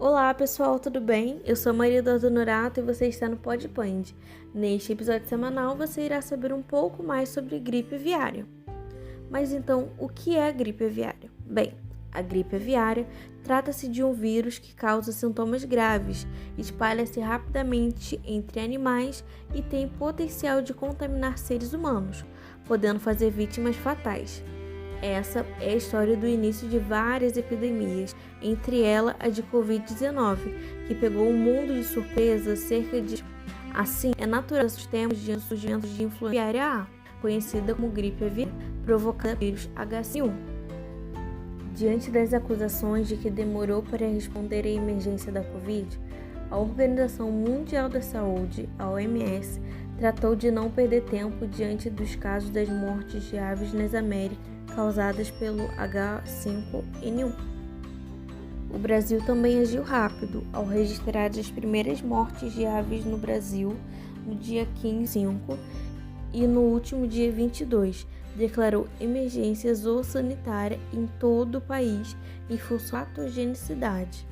Olá pessoal, tudo bem? Eu sou a Maria do Honorato e você está no Podpand. Neste episódio semanal você irá saber um pouco mais sobre gripe aviária. Mas então, o que é a gripe aviária? Bem, a gripe aviária trata-se de um vírus que causa sintomas graves, espalha-se rapidamente entre animais e tem potencial de contaminar seres humanos, podendo fazer vítimas fatais. Essa é a história do início de várias epidemias, entre elas a de Covid-19, que pegou o mundo de surpresa cerca de... Assim, é natural que temos de surgimento de influenza aviária A, conhecida como gripe aviária, provocada pelo vírus H5N1. Diante das acusações de que demorou para responder à emergência da Covid, a Organização Mundial da Saúde, a OMS, tratou de não perder tempo diante dos casos das mortes de aves nas Américas causadas pelo H5N1. O Brasil também agiu rápido ao registrar as primeiras mortes de aves no Brasil no dia 15 e no último dia 22, declarou emergência zoossanitária em todo o país em função da patogenicidade.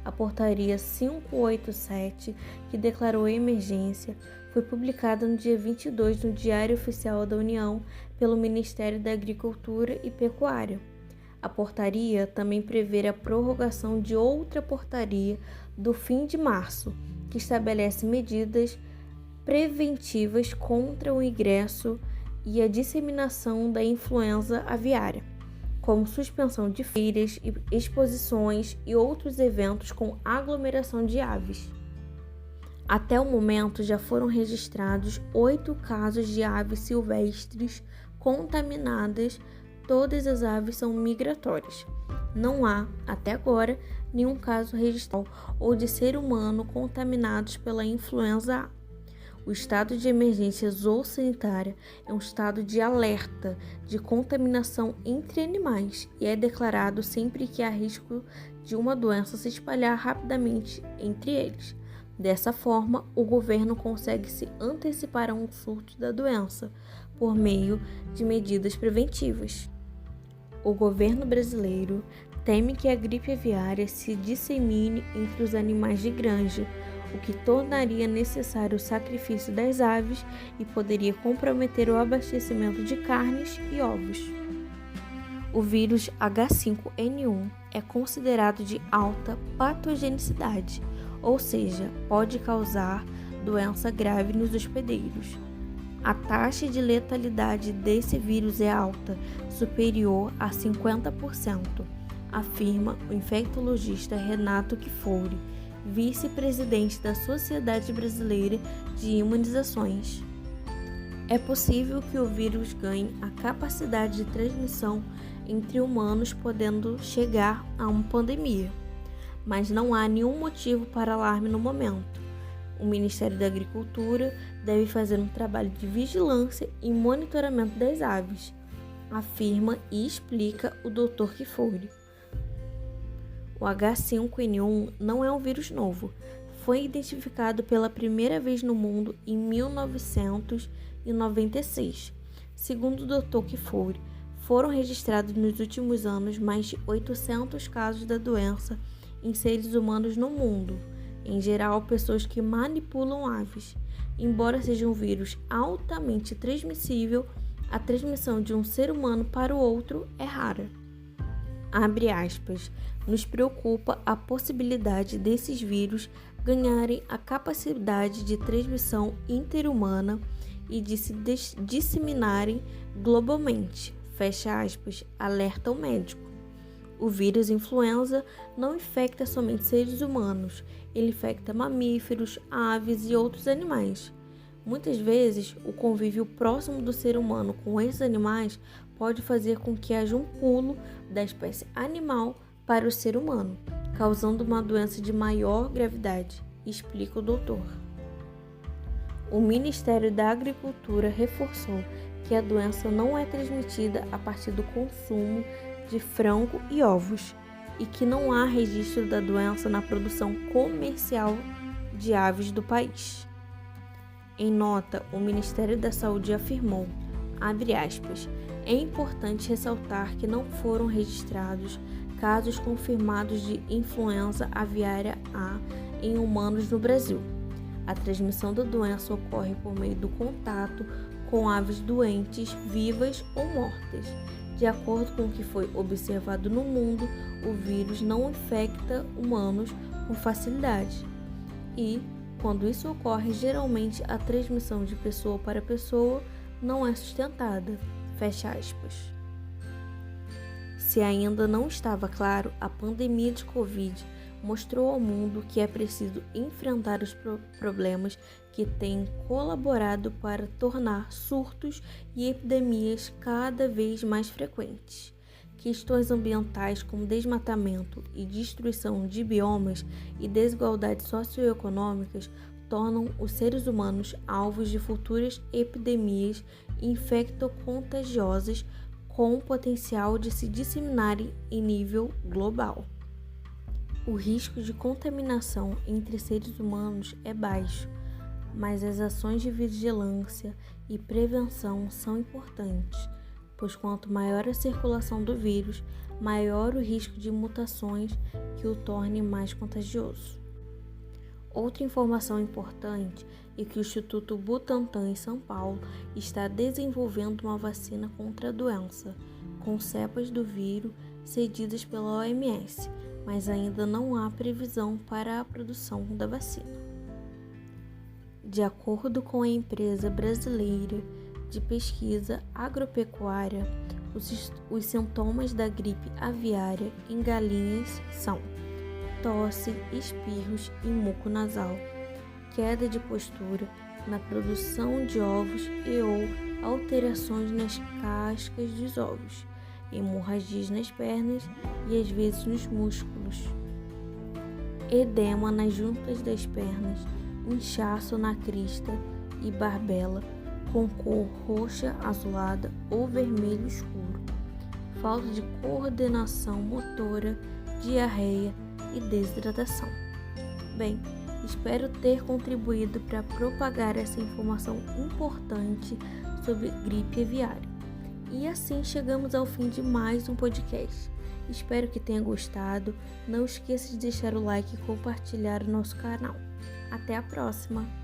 A portaria 587, que declarou emergência, foi publicada no dia 22 no Diário Oficial da União pelo Ministério da Agricultura e Pecuária. A portaria também prevê a prorrogação de outra portaria do fim de março, que estabelece medidas preventivas contra o ingresso e a disseminação da influenza aviária, como suspensão de feiras, exposições e outros eventos com aglomeração de aves. Até o momento, já foram registrados 8 casos de aves silvestres contaminadas. Todas as aves são migratórias. Não há, até agora, nenhum caso registrado ou de ser humano contaminados pela influenza A. O estado de emergência zoossanitária é um estado de alerta de contaminação entre animais e é declarado sempre que há risco de uma doença se espalhar rapidamente entre eles. Dessa forma, o governo consegue se antecipar a um surto da doença por meio de medidas preventivas. O governo brasileiro teme que a gripe aviária se dissemine entre os animais de granja, o que tornaria necessário o sacrifício das aves e poderia comprometer o abastecimento de carnes e ovos. O vírus H5N1 é considerado de alta patogenicidade, ou seja, pode causar doença grave nos hospedeiros. A taxa de letalidade desse vírus é alta, superior a 50%, afirma o infectologista Renato Kfouri, vice-presidente da Sociedade Brasileira de Imunizações. É possível que o vírus ganhe a capacidade de transmissão entre humanos, podendo chegar a uma pandemia, mas não há nenhum motivo para alarme no momento. O Ministério da Agricultura deve fazer um trabalho de vigilância e monitoramento das aves, afirma e explica o Dr. Kfouri. O H5N1 não é um vírus novo. Foi identificado pela primeira vez no mundo em 1996. Segundo o Dr. Kfouri, foram registrados nos últimos anos mais de 800 casos da doença em seres humanos no mundo, em geral pessoas que manipulam aves. Embora seja um vírus altamente transmissível, a transmissão de um ser humano para o outro é rara. Abre aspas, nos preocupa a possibilidade desses vírus ganharem a capacidade de transmissão interhumana e de se disseminarem globalmente, fecha aspas, alerta o médico. O vírus influenza não infecta somente seres humanos, ele infecta mamíferos, aves e outros animais. Muitas vezes, o convívio próximo do ser humano com esses animais pode fazer com que haja um pulo da espécie animal para o ser humano, causando uma doença de maior gravidade, explica o doutor. O Ministério da Agricultura reforçou que a doença não é transmitida a partir do consumo de frango e ovos e que não há registro da doença na produção comercial de aves do país. Em nota, o Ministério da Saúde afirmou, abre aspas, é importante ressaltar que não foram registrados casos confirmados de influenza aviária A em humanos no Brasil. A transmissão da doença ocorre por meio do contato com aves doentes, vivas ou mortas. De acordo com o que foi observado no mundo, o vírus não infecta humanos com facilidade. E, quando isso ocorre, geralmente a transmissão de pessoa para pessoa não é sustentada. Fecha aspas. Se ainda não estava claro, a pandemia de Covid mostrou ao mundo que é preciso enfrentar os problemas que têm colaborado para tornar surtos e epidemias cada vez mais frequentes. Questões ambientais como desmatamento e destruição de biomas e desigualdades socioeconômicas tornam os seres humanos alvos de futuras epidemias infectocontagiosas com o potencial de se disseminarem em nível global. O risco de contaminação entre seres humanos é baixo, mas as ações de vigilância e prevenção são importantes, pois quanto maior a circulação do vírus, maior o risco de mutações que o tornem mais contagioso. Outra informação importante é que o Instituto Butantan em São Paulo está desenvolvendo uma vacina contra a doença, com cepas do vírus cedidas pela OMS, mas ainda não há previsão para a produção da vacina. De acordo com a empresa brasileira de pesquisa agropecuária, os sintomas da gripe aviária em galinhas são tosse, espirros e muco nasal, queda de postura na produção de ovos e ou alterações nas cascas dos ovos, hemorragias nas pernas e às vezes nos músculos, edema nas juntas das pernas, inchaço na crista e barbela com cor roxa, azulada ou vermelho escuro, falta de coordenação motora, diarreia e desidratação. Bem, espero ter contribuído para propagar essa informação importante sobre gripe aviária. E assim chegamos ao fim de mais um podcast. Espero que tenha gostado. Não esqueça de deixar o like e compartilhar o nosso canal. Até a próxima!